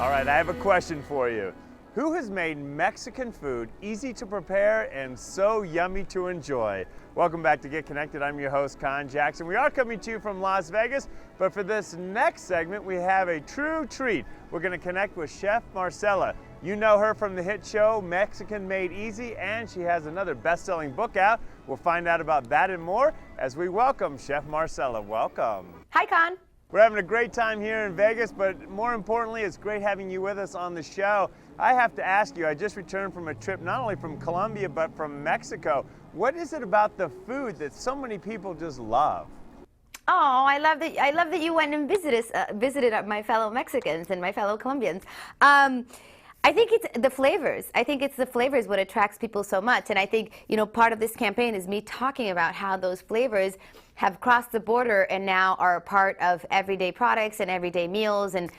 All right, I have a question for you. Who has made Mexican food easy to prepare and so yummy to enjoy? Welcome back to Get Connected. I'm your host, Conn Jackson. We are coming to you from Las Vegas, but for this next segment, we have a true treat. We're going to connect with Chef Marcela. You know her from the hit show Mexican Made Easy, and she has another best-selling book out. We'll find out about that and more as we welcome Chef Marcela. Welcome. Hi, Conn. We're having a great time here in Vegas, but more importantly, it's great having you with us on the show. I have to ask you, I just returned from a trip not only from Colombia, but from Mexico. What is it about the food that so many people just love? Oh, I love that you went and visited my fellow Mexicans and my fellow Colombians. I think it's the flavors. I think it's the flavors what attracts people so much. And I think, part of this campaign is me talking about how those flavors have crossed the border and now are a part of everyday products and everyday meals and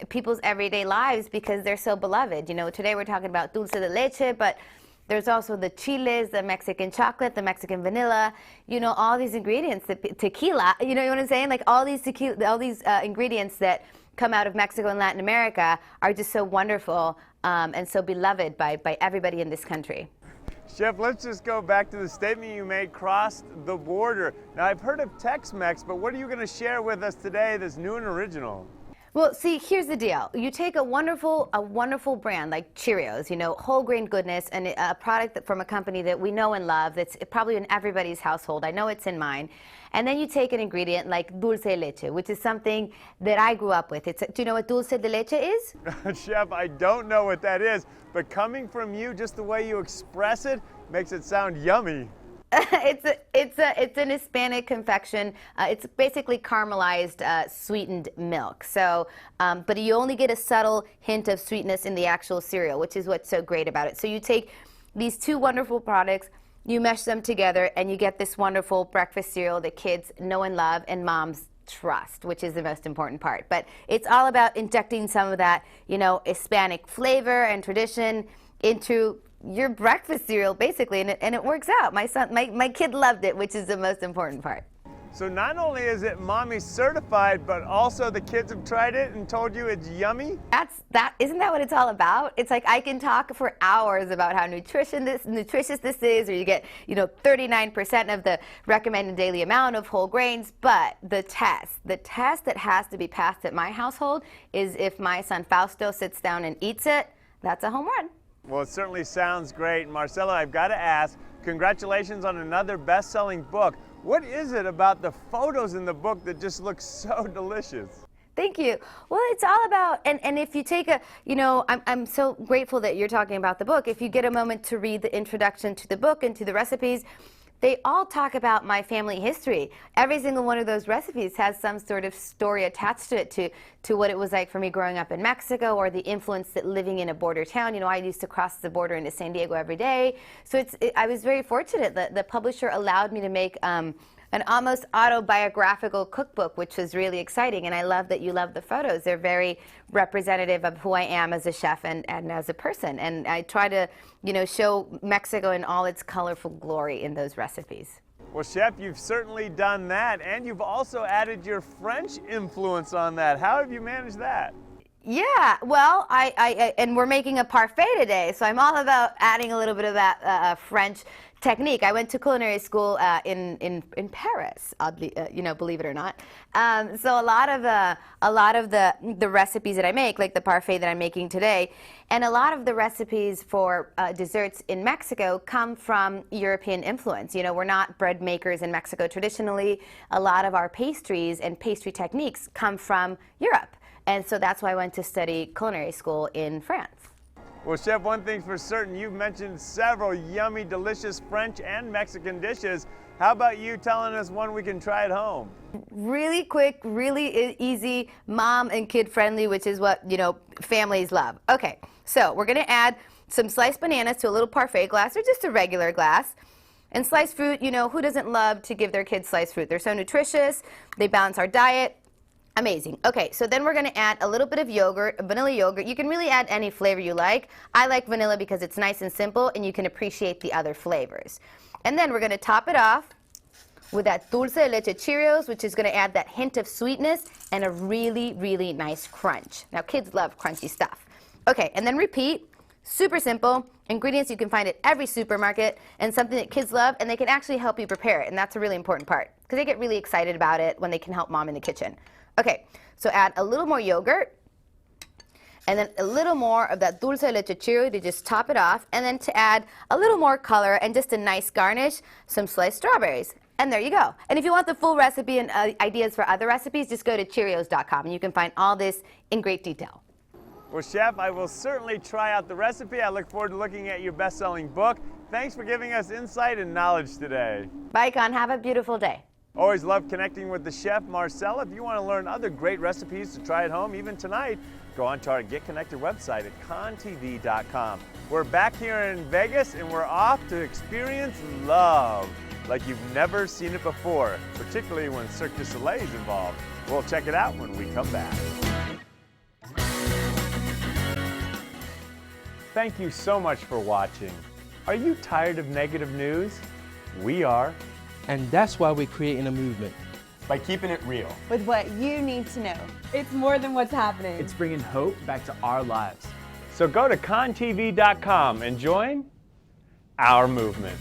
people's everyday lives because they're so beloved. Today we're talking about dulce de leche, but there's also the chiles, the Mexican chocolate, the Mexican vanilla, all these ingredients, the tequila, you know what I'm saying? Like all these ingredients that come out of Mexico and Latin America are just so wonderful and so beloved by everybody in this country. Chef, let's just go back to the statement you made, crossed the border. Now, I've heard of Tex-Mex, but what are you going to share with us today that's new and original? Well, see, here's the deal. You take a wonderful brand like Cheerios, whole grain goodness, and a product from a company that we know and love that's probably in everybody's household. I know it's in mine. And then you take an ingredient like dulce de leche, which is something that I grew up with. Do you know what dulce de leche is? Chef, I don't know what that is, but coming from you, just the way you express it makes it sound yummy. It's an Hispanic confection. It's basically caramelized sweetened milk. So, but you only get a subtle hint of sweetness in the actual cereal, which is what's so great about it. So you take these two wonderful products, you mesh them together, and you get this wonderful breakfast cereal that kids know and love and moms trust, which is the most important part. But it's all about injecting some of that, Hispanic flavor and tradition into your breakfast cereal, basically, and it works out. My kid loved it, which is the most important part. So not only is it mommy certified, but also the kids have tried it and told you it's yummy? Isn't that what it's all about? It's like I can talk for hours about how nutritious this is, or you get 39% of the recommended daily amount of whole grains, but the test that has to be passed at my household is if my son Fausto sits down and eats it, that's a home run. Well, it certainly sounds great. Marcela, I've got to ask, congratulations on another best-selling book. What is it about the photos in the book that just look so delicious? Thank you. Well, it's all about, and if you take I'm so grateful that you're talking about the book. If you get a moment to read the introduction to the book and to the recipes, they all talk about my family history. Every single one of those recipes has some sort of story attached to it, to what it was like for me growing up in Mexico, or the influence that living in a border town. I used to cross the border into San Diego every day. So I was very fortunate that the publisher allowed me to make an almost autobiographical cookbook, which was really exciting. And I love that you love the photos. They're very representative of who I am as a chef and as a person. And I try to, show Mexico in all its colorful glory in those recipes. Well, Chef, you've certainly done that. And you've also added your French influence on that. How have you managed that? Yeah, well, and we're making a parfait today, so I'm all about adding a little bit of that French technique. I went to culinary school in Paris, oddly, believe it or not. So a lot of the recipes that I make, like the parfait that I'm making today, and a lot of the recipes for desserts in Mexico come from European influence. We're not bread makers in Mexico traditionally. A lot of our pastries and pastry techniques come from Europe. And so that's why I went to study culinary school in France. Well, Chef, one thing's for certain, you've mentioned several yummy, delicious French and Mexican dishes. How about you telling us one we can try at home? Really quick, really easy, mom and kid friendly, which is what, families love. Okay, so we're gonna add some sliced bananas to a little parfait glass, or just a regular glass. And sliced fruit, who doesn't love to give their kids sliced fruit? They're so nutritious, they balance our diet. Amazing. Okay, so then we're going to add a little bit of yogurt, vanilla yogurt. You can really add any flavor you like. I like vanilla because it's nice and simple and you can appreciate the other flavors. And then we're going to top it off with that dulce de leche Cheerios, which is going to add that hint of sweetness and a really, really nice crunch. Now, kids love crunchy stuff. Okay, and then repeat. Super simple. Ingredients you can find at every supermarket, and something that kids love, and they can actually help you prepare it, and that's a really important part because they get really excited about it when they can help mom in the kitchen. Okay, so add a little more yogurt, and then a little more of that dulce de leche Cheerio to just top it off, and then to add a little more color and just a nice garnish, some sliced strawberries. And there you go. And if you want the full recipe and ideas for other recipes, just go to Cheerios.com, and you can find all this in great detail. Well, Chef, I will certainly try out the recipe. I look forward to looking at your best-selling book. Thanks for giving us insight and knowledge today. Bye, Conn. Have a beautiful day. Always love connecting with the chef, Marcella. If you want to learn other great recipes to try at home, even tonight, go on to our Get Connected website at conntv.com. We're back here in Vegas, and we're off to experience love like you've never seen it before, particularly when Cirque du Soleil is involved. We'll check it out when we come back. Thank you so much for watching. Are you tired of negative news? We are. And that's why we're creating a movement. By keeping it real. With what you need to know. It's more than what's happening. It's bringing hope back to our lives. So go to conntv.com and join our movement.